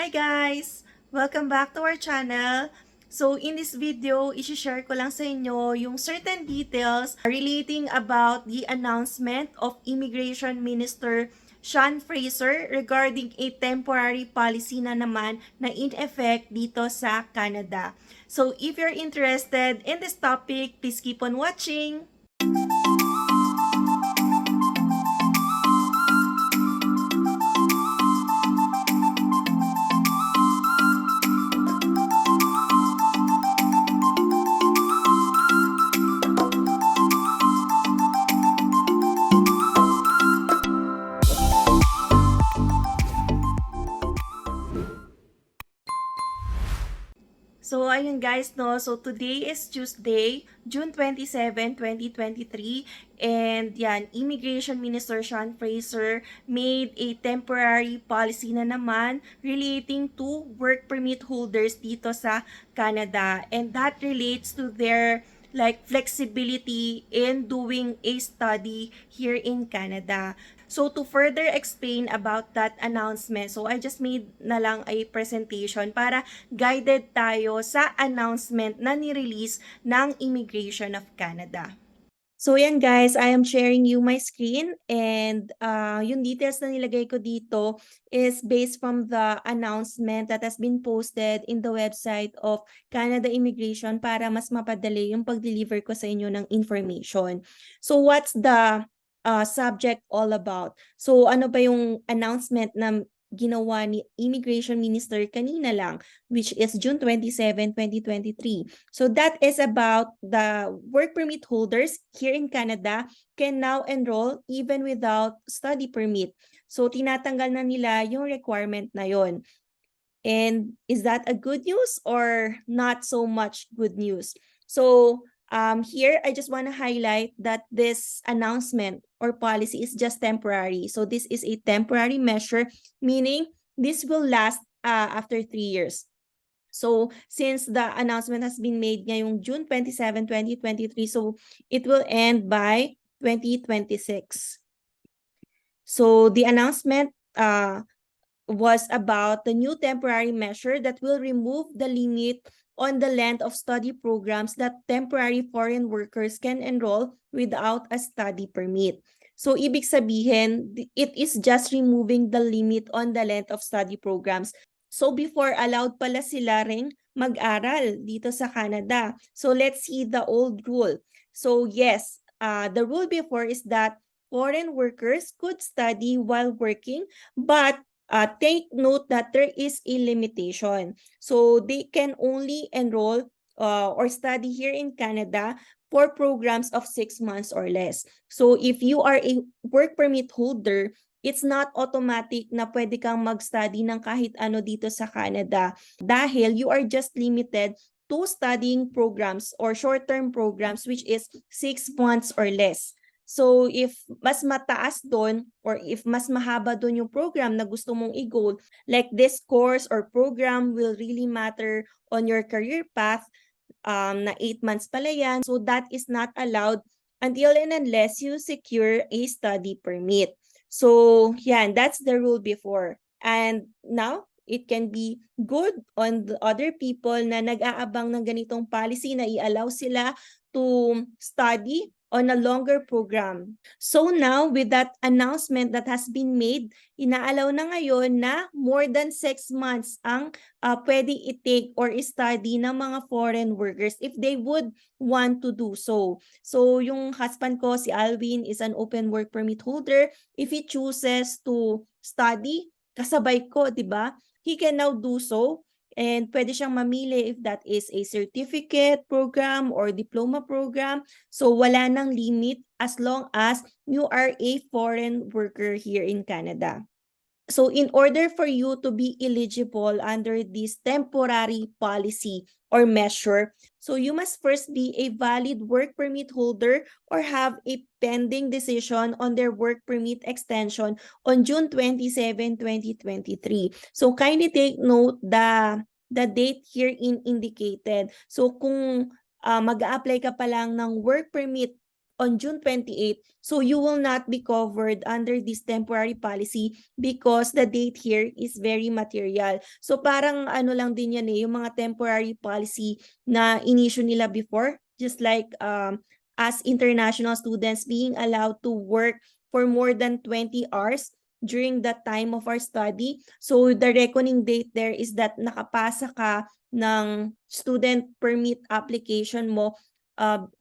Hi guys! Welcome back to our channel. So in this video, i-share ko lang sa inyo yung certain details relating about the announcement of Immigration Minister Sean Fraser regarding a temporary policy na naman na in effect dito sa Canada. So if you're interested in this topic, please keep on watching. So, ayun guys, no? So, today is Tuesday, June 27, 2023. And yan, Immigration Minister Sean Fraser made a temporary policy na naman relating to work permit holders dito sa Canada. And that relates to their flexibility in doing a study here in Canada. So to further explain about that announcement, so I just made na lang a presentation para guided tayo sa announcement na ni-release ng Immigration of Canada. So yan guys, I am sharing you my screen and yung details na nilagay ko dito is based from the announcement that has been posted in the website of Canada Immigration para mas mapadali yung pag-deliver ko sa inyo ng information. So what's the subject all about? So ano ba yung announcement na ginawa ni Immigration Minister kanina lang, which is June 27, 2023. So that is about the work permit holders here in Canada can now enroll even without study permit. So tinatanggal na nila yung requirement na yon. And is that a good news or not so much good news? So here, I just want to highlight that this announcement or policy is just temporary. So this is a temporary measure, meaning this will last after 3 years. So since the announcement has been made ngayong June 27, 2023, so it will end by 2026. So the announcement was about the new temporary measure that will remove the limit on the length of study programs that temporary foreign workers can enroll without a study permit. So, ibig sabihin, it is just removing the limit on the length of study programs. So, before, allowed pala sila ring mag-aral dito sa Canada. So, let's see the old rule. So, yes, the rule before is that foreign workers could study while working, but take note that there is a limitation. So they can only enroll or study here in Canada for programs of 6 months or less. So if you are a work permit holder, it's not automatic na pwede kang mag-study ng kahit ano dito sa Canada dahil you are just limited to studying programs or short-term programs which is 6 months or less. So if mas mataas doon or if mas mahaba doon yung program na gusto mong i-go, like this course or program will really matter on your career path, na 8 months pala yan. So that is not allowed until and unless you secure a study permit. So yan, that's the rule before. And now, it can be good on the other people na nag-aabang ng ganitong policy na i-allow sila to study on a longer program. So now, with that announcement that has been made, inaalaw na ngayon na more than 6 months ang pwede i-take or i-study ng mga foreign workers if they would want to do so. So yung husband ko, si Alwin, is an open work permit holder. If he chooses to study, kasabay ko, di ba? He can now do so. And pwede siyang mamili if that is a certificate program or diploma program. So wala nang limit as long as you are a foreign worker here in Canada. So in order for you to be eligible under this temporary policy or measure, so you must first be a valid work permit holder or have a pending decision on their work permit extension on June 27, 2023. So kindly take note the date here indicated. So kung mag-a-apply ka pa lang ng work permit on June 28, so you will not be covered under this temporary policy because the date here is very material. So parang ano lang din yan yung mga temporary policy na inisyu nila before, just like as international students being allowed to work for more than 20 hours during that time of our study. So the reckoning date there is that nakapasa ka ng student permit application mo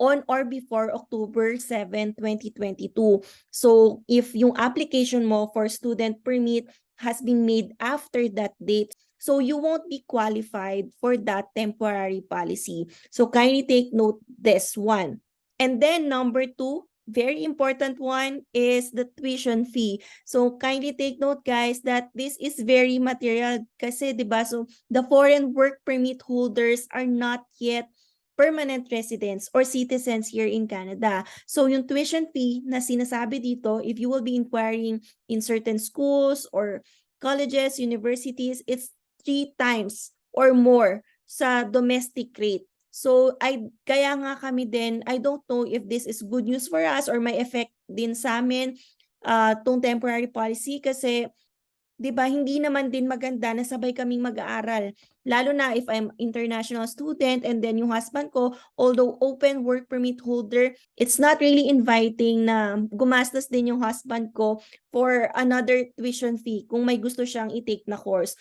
on or before October 7, 2022. So if yung application mo for student permit has been made after that date, so you won't be qualified for that temporary policy. So kindly take note this one. And then number 2, very important one is the tuition fee. So kindly take note guys that this is very material kasi 'di ba? So the foreign work permit holders are not yet permanent residents or citizens here in Canada. So yung tuition fee na sinasabi dito, if you will be inquiring in certain schools or colleges, universities, it's 3 times or more sa domestic rate. So kaya nga kami din, I don't know if this is good news for us or may effect din sa amin tong temporary policy kasi 'di ba hindi naman din maganda na sabay kaming mag-aaral. Lalo na if I'm international student and then yung husband ko, although open work permit holder, it's not really inviting na gumastos din yung husband ko for another tuition fee kung may gusto siyang i-take na course.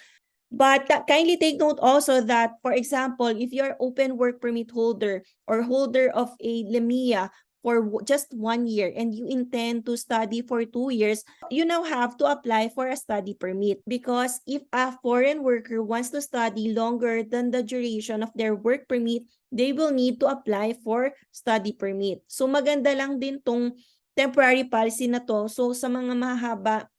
But kindly take note also that, for example, if you're open work permit holder or holder of a LEMIA for just 1 year and you intend to study for 2 years, you now have to apply for a study permit because if a foreign worker wants to study longer than the duration of their work permit, they will need to apply for study permit. So maganda lang din tong temporary policy na to. So sa mga mahaba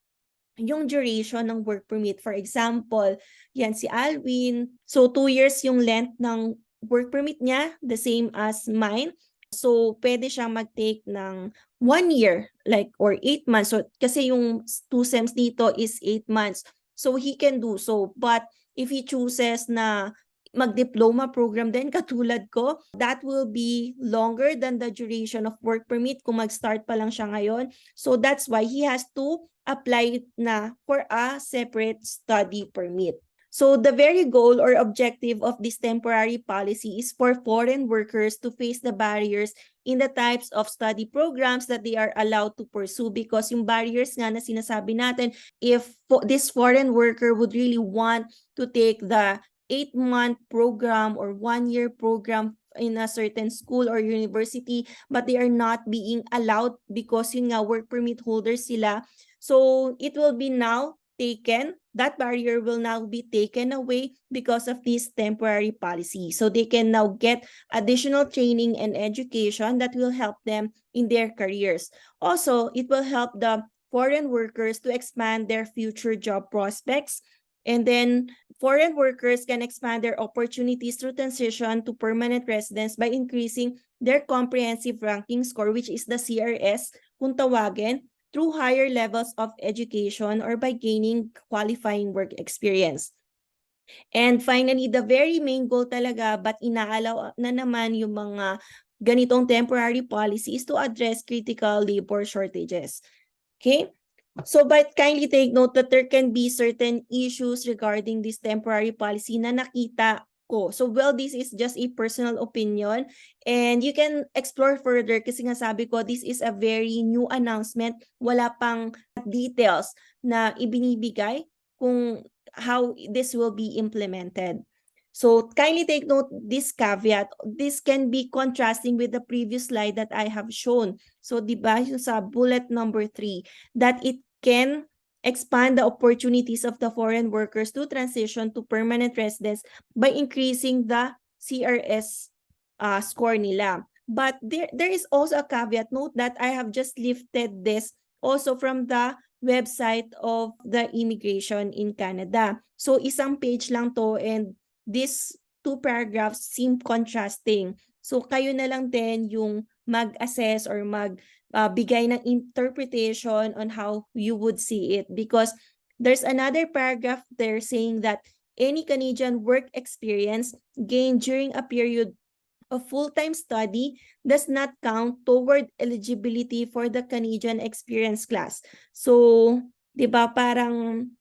yung duration ng work permit. For example, yan si Alwin. So 2 years yung length ng work permit niya, the same as mine. So pwede siyang mag-take ng 1 year like or 8 months. So kasi yung 2 sems dito is 8 months. So he can do so. But if he chooses na mag-diploma program din katulad ko, that will be longer than the duration of work permit kung mag-start pa lang siya ngayon. So that's why he has to apply na for a separate study permit. So the very goal or objective of this temporary policy is for foreign workers to face the barriers in the types of study programs that they are allowed to pursue because yung barriers nga na sinasabi natin, if this foreign worker would really want to take the 8-month program or 1-year program in a certain school or university but they are not being allowed because yun nga work permit holders sila. So it will be now taken, that barrier will now be taken away because of this temporary policy. So they can now get additional training and education that will help them in their careers. Also, it will help the foreign workers to expand their future job prospects. And then foreign workers can expand their opportunities through transition to permanent residence by increasing their comprehensive ranking score, which is the CRS, kung tawagin, through higher levels of education or by gaining qualifying work experience. And finally, the very main goal talaga, but inaalaw na naman yung mga ganitong temporary policy is to address critical labor shortages. Okay? So, but kindly take note that there can be certain issues regarding this temporary policy na nakita ko. So, well, this is just a personal opinion and you can explore further kasi nga sabi ko, this is a very new announcement. Wala pang details na ibinibigay kung how this will be implemented. So kindly take note this caveat. This can be contrasting with the previous slide that I have shown. So di ba yung sa bullet number 3 that it can expand the opportunities of the foreign workers to transition to permanent residence by increasing the CRS score nila. But there is also a caveat. Note that I have just lifted this also from the website of the immigration in Canada. So isang page lang to and these 2 paragraphs seem contrasting. So kayo na lang din yung mag-assess or magbigay ng interpretation on how you would see it because there's another paragraph there saying that any Canadian work experience gained during a period of full-time study does not count toward eligibility for the Canadian Experience class. So, 'di ba parang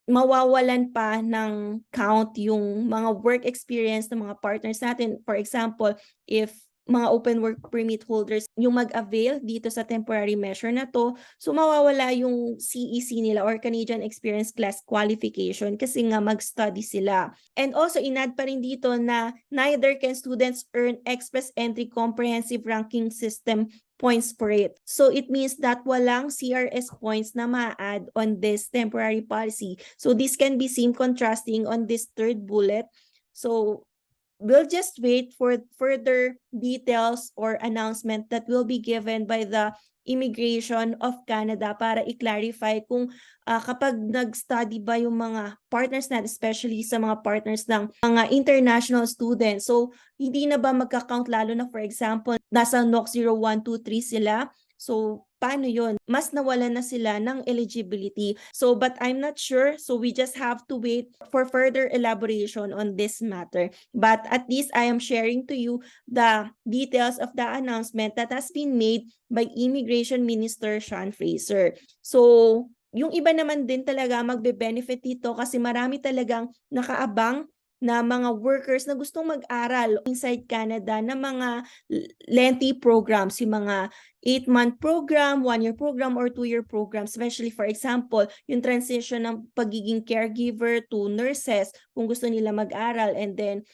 mawawalan pa ng count yung mga work experience ng mga partners natin. For example, if mga open work permit holders yung mag-avail dito sa temporary measure na to, so mawawala yung CEC nila or Canadian Experience Class Qualification kasi nga mag-study sila. And also, inad pa rin dito na neither can students earn Express Entry Comprehensive Ranking System points for it. So it means that walang CRS points na ma-add on this temporary policy. So this can be seen contrasting on this third bullet. So we'll just wait for further details or announcement that will be given by the Immigration of Canada para i-clarify kung kapag nag-study ba yung mga partners natin, especially sa mga partners ng mga international students. So, hindi na ba magka-count lalo na for example, nasa NOC 0123 sila. So, paano yun? Mas nawalan na sila ng eligibility. So, but I'm not sure. So, we just have to wait for further elaboration on this matter. But at least I am sharing to you the details of the announcement that has been made by Immigration Minister Sean Fraser. So, yung iba naman din talaga magbe-benefit dito kasi marami talagang nakaabang na mga workers na gustong mag-aral inside Canada na mga lengthy programs, yung mga 8-month program, 1-year program, or 2-year program. Especially for example, yung transition ng pagiging caregiver to nurses kung gusto nila mag-aral, and then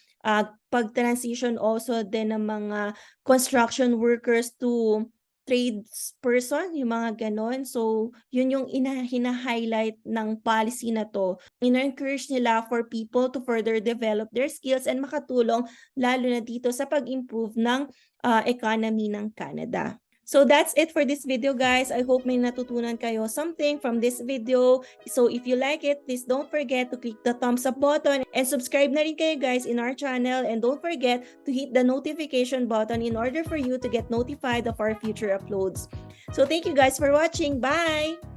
pag-transition also din ng mga construction workers to tradesperson, yung mga ganon. So, yun yung hina-highlight ng policy na to. Ina-encourage nila for people to further develop their skills and makatulong lalo na dito sa pag-improve ng economy ng Canada. So that's it for this video, guys. I hope may natutunan kayo something from this video. So if you like it, please don't forget to click the thumbs up button and subscribe na rin kayo, guys, in our channel. And don't forget to hit the notification button in order for you to get notified of our future uploads. So thank you guys for watching. Bye!